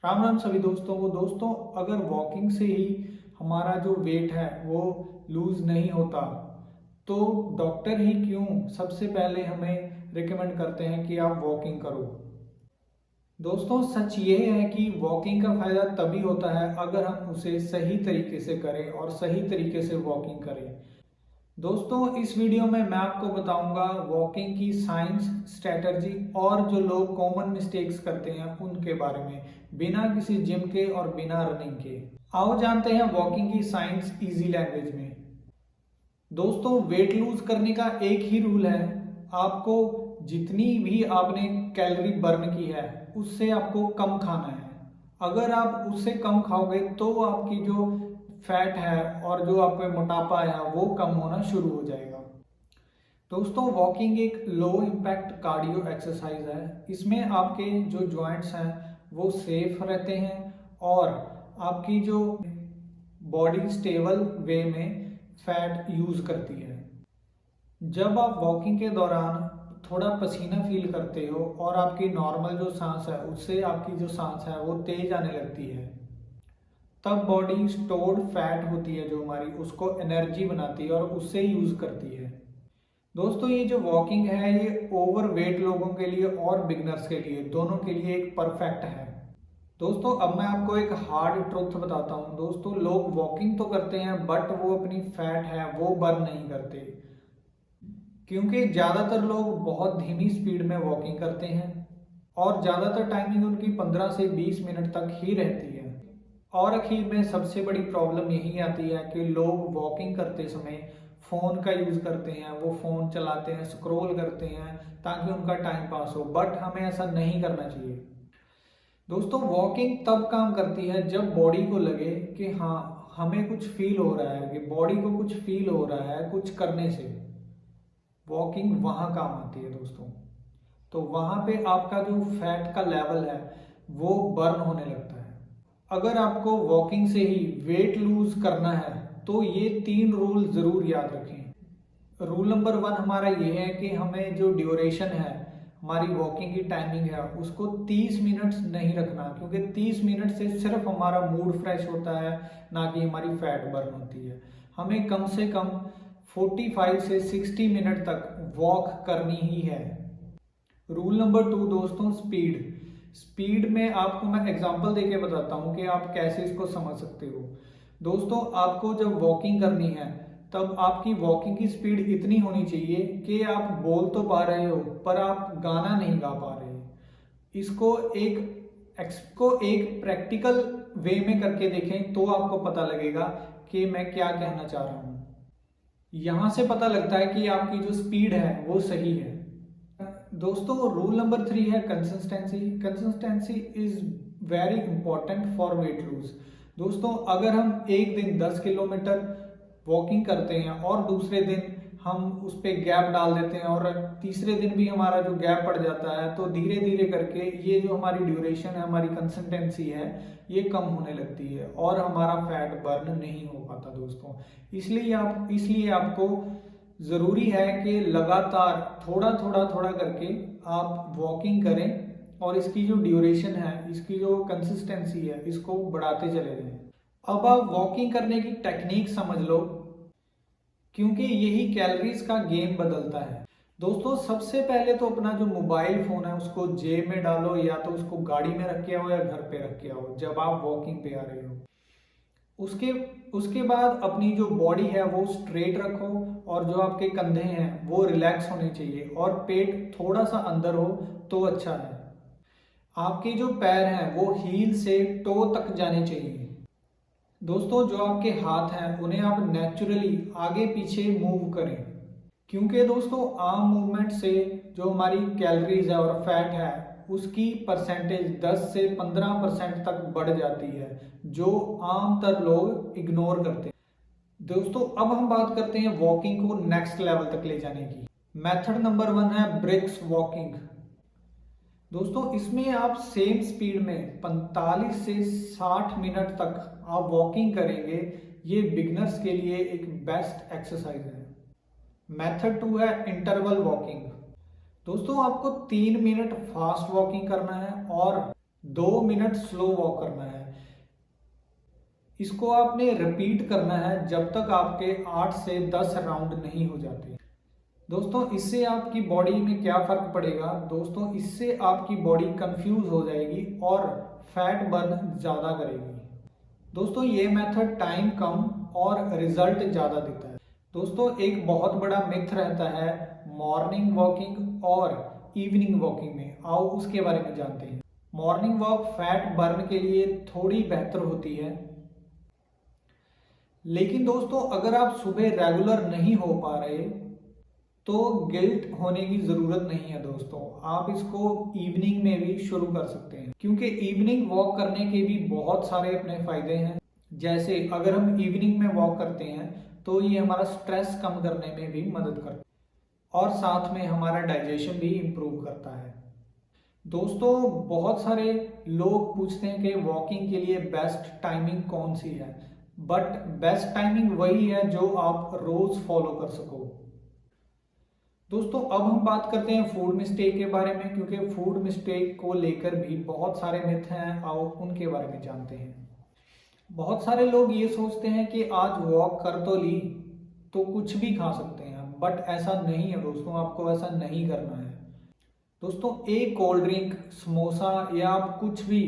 राम राम सभी दोस्तों को। दोस्तों, अगर वॉकिंग से ही हमारा जो वेट है वो लूज नहीं होता तो डॉक्टर ही क्यों सबसे पहले हमें रिकमेंड करते हैं कि आप वॉकिंग करो। दोस्तों, सच ये है कि वॉकिंग का फायदा तभी होता है अगर हम उसे सही तरीके से करें और सही तरीके से वॉकिंग करें। दोस्तों, इस वीडियो में मैं आपको बताऊंगा वॉकिंग की साइंस, स्ट्रेटजी और जो लोग कॉमन मिस्टेक्स करते हैं उनके बारे में, बिना किसी जिम के और बिना रनिंग के। आओ जानते हैं वॉकिंग की साइंस इजी लैंग्वेज में। दोस्तों, वेट लूज करने का एक ही रूल है, आपको जितनी भी आपने कैलोरी बर्न की है उससे आपको कम खाना है। अगर आप उससे कम खाओगे तो आपकी जो फैट है और जो आपका मोटापा है वो कम होना शुरू हो जाएगा। दोस्तों, वॉकिंग एक लो इम्पैक्ट कार्डियो एक्सरसाइज है। इसमें आपके जो जॉइंट्स हैं वो सेफ रहते हैं और आपकी जो बॉडी स्टेबल वे में फैट यूज करती है। जब आप वॉकिंग के दौरान थोड़ा पसीना फील करते हो और आपकी नॉर्मल जो सांस है उससे आपकी जो सांस है वो तेज आने लगती है, तब बॉडी स्टोर्ड फैट होती है जो हमारी, उसको एनर्जी बनाती है और उससे यूज करती है। दोस्तों, ये जो वॉकिंग है ये ओवर वेट लोगों के लिए और बिगनर्स के लिए, दोनों के लिए एक परफेक्ट है। दोस्तों, अब मैं आपको एक हार्ड ट्रुथ बताता हूँ। दोस्तों, लोग वॉकिंग तो करते हैं बट वो अपनी फैट है वो बर्न नहीं करते, क्योंकि ज़्यादातर लोग बहुत धीमी स्पीड में वॉकिंग करते हैं और ज़्यादातर टाइमिंग उनकी 15 से 20 मिनट तक ही रहती है। और आखिर में सबसे बड़ी प्रॉब्लम यही आती है कि लोग वॉकिंग करते समय फ़ोन का यूज़ करते हैं, वो फ़ोन चलाते हैं, स्क्रॉल करते हैं ताकि उनका टाइम पास हो, बट हमें ऐसा नहीं करना चाहिए। दोस्तों, वॉकिंग तब काम करती है जब बॉडी को लगे कि हाँ, हमें कुछ फील हो रहा है, कि बॉडी को कुछ फील हो रहा है कुछ करने से, वॉकिंग वहाँ काम आती है। दोस्तों, तो वहाँ पे आपका जो फैट का लेवल है वो बर्न होने लगता है। अगर आपको वॉकिंग से ही वेट लूज करना है तो ये 3 रूल ज़रूर याद रखें। रूल नंबर 1 हमारा ये है कि हमें जो ड्यूरेशन है, हमारी वॉकिंग की टाइमिंग है, उसको 30 मिनट्स नहीं रखना, क्योंकि 30 मिनट से सिर्फ हमारा मूड फ्रेश होता है, ना कि हमारी फैट बर्न होती है। हमें कम से कम 45 से 60 मिनट तक वॉक करनी ही है। रूल नंबर 2 दोस्तों, स्पीड। स्पीड में आपको मैं एग्जांपल देके बताता हूँ कि आप कैसे इसको समझ सकते हो। दोस्तों, आपको जब वॉकिंग करनी है तब आपकी वॉकिंग की स्पीड इतनी होनी चाहिए कि आप बोल तो पा रहे हो पर आप गाना नहीं गा पा रहे। इसको एक प्रैक्टिकल वे में करके देखें तो आपको पता लगेगा कि मैं क्या कहना चाह रहा हूँ। यहाँ से पता लगता है कि आपकी जो स्पीड है वो सही है। दोस्तों, रूल नंबर 3 है consistency. Consistency is very important for weight lose. दोस्तों, अगर हम एक दिन 10 किलोमीटर वॉकिंग करते हैं और दूसरे दिन हम उस पर गैप डाल देते हैं और तीसरे दिन भी हमारा जो गैप पड़ जाता है, तो धीरे धीरे करके ये जो हमारी ड्यूरेशन है, हमारी कंसिस्टेंसी है, ये कम होने लगती है और हमारा फैट बर्न नहीं हो पाता। दोस्तों, इसलिए आपको ज़रूरी है कि लगातार थोड़ा थोड़ा थोड़ा करके आप वॉकिंग करें और इसकी जो ड्यूरेशन है, इसकी जो कंसिस्टेंसी है, इसको बढ़ाते चले जाएं। अब आप वॉकिंग करने की टेक्निक समझ लो, क्योंकि यही कैलोरीज का गेम बदलता है। दोस्तों, सबसे पहले तो अपना जो मोबाइल फ़ोन है उसको जेब में डालो, या तो उसको गाड़ी में रख के आओ या घर पे रख के आओ जब आप वॉकिंग पे आ रहे हो। उसके उसके बाद अपनी जो बॉडी है वो स्ट्रेट रखो और जो आपके कंधे हैं वो रिलैक्स होने चाहिए और पेट थोड़ा सा अंदर हो तो अच्छा है। आपके जो पैर हैं वो हील से टो तक जाने चाहिए। दोस्तों, जो आपके हाथ हैं उन्हें आप नेचुरली आगे पीछे मूव करें, क्योंकि दोस्तों आम मूवमेंट से जो हमारी कैलोरीज है और फैट है उसकी परसेंटेज 10 से 15% तक बढ़ जाती है, जो आमतर लोग इग्नोर करते हैं। दोस्तों, अब हम बात करते हैं वॉकिंग को नेक्स्ट लेवल तक ले जाने की। मेथड नंबर 1 है ब्रिक्स वॉकिंग। दोस्तों, इसमें आप सेम स्पीड में 45 से 60 मिनट तक आप वॉकिंग करेंगे। ये बिगनर्स के लिए एक बेस्ट एक्सरसाइज है। मेथड 2 है इंटरवल वॉकिंग। दोस्तों, आपको 3 मिनट फास्ट वॉकिंग करना है और 2 मिनट स्लो वॉक करना है। इसको आपने रिपीट करना है जब तक आपके 8 से 10 राउंड नहीं हो जाते। दोस्तों इससे आपकी बॉडी में क्या फर्क पड़ेगा? दोस्तों इससे आपकी बॉडी कंफ्यूज हो जाएगी और फैट बर्न ज़्यादा करेगी। दोस्तों ये मेथड टाइम कम और रिजल्ट ज़्यादा देता है। दोस्तों एक बहुत बड़ा मिथ रहता है मॉर्निंग वॉकिंग और इवनिंग वॉकिंग में, आओ उसके बारे में जानते हैं। मॉर्निंग वॉक फैट बर्न के लिए थोड़ी बेहतर होती है, लेकिन दोस्तों अगर आप सुबह रेगुलर नहीं हो पा रहे तो गिल्ट होने की ज़रूरत नहीं है। दोस्तों आप इसको इवनिंग में भी शुरू कर सकते हैं, क्योंकि इवनिंग वॉक करने के भी बहुत सारे अपने फ़ायदे हैं। जैसे अगर हम इवनिंग में वॉक करते हैं तो ये हमारा स्ट्रेस कम करने में भी मदद करता है और साथ में हमारा डाइजेशन भी इम्प्रूव करता है। दोस्तों बहुत सारे लोग पूछते हैं कि वॉकिंग के लिए बेस्ट टाइमिंग कौन सी है, बट बेस्ट टाइमिंग वही है जो आप रोज़ फॉलो कर सको। दोस्तों अब हम बात करते हैं फूड मिस्टेक के बारे में, क्योंकि फूड मिस्टेक को लेकर भी बहुत सारे मिथ हैं, आओ उनके बारे में जानते हैं। बहुत सारे लोग ये सोचते हैं कि आज वॉक कर तो ली तो कुछ भी खा सकते हैं, बट ऐसा नहीं है दोस्तों, आपको ऐसा नहीं करना है। दोस्तों एक कोल्ड ड्रिंक, समोसा या आप कुछ भी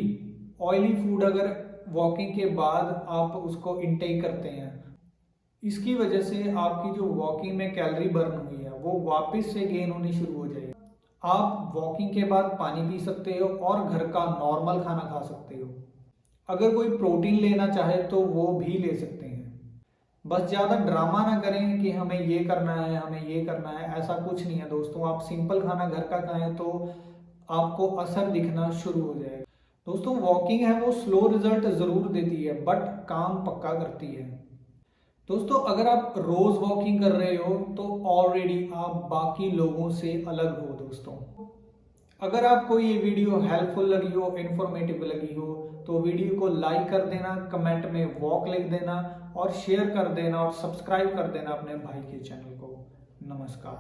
ऑयली फूड अगर वॉकिंग के बाद आप उसको इनटेक करते हैं, इसकी वजह से आपकी जो वॉकिंग में कैलोरी बर्न हुई है वो वापस से गेन होनी शुरू हो जाएगी। आप वॉकिंग के बाद पानी पी सकते हो और घर का नॉर्मल खाना खा सकते हो। अगर कोई प्रोटीन लेना चाहे तो वो भी ले सकते हैं। बस ज़्यादा ड्रामा ना करें कि हमें ये करना है, हमें ये करना है, ऐसा कुछ नहीं है दोस्तों। आप सिंपल खाना घर का खाएं तो आपको असर दिखना शुरू हो जाएगा। दोस्तों वॉकिंग है वो स्लो रिजल्ट ज़रूर देती है, बट काम पक्का करती है। दोस्तों अगर आप रोज वॉकिंग कर रहे हो तो ऑलरेडी आप बाकी लोगों से अलग हो। दोस्तों अगर आपको ये वीडियो हेल्पफुल लगी हो, इंफॉर्मेटिव लगी हो, तो वीडियो को लाइक कर देना, कमेंट में वॉक लिख देना और शेयर कर देना और सब्सक्राइब कर देना अपने भाई के चैनल को। नमस्कार।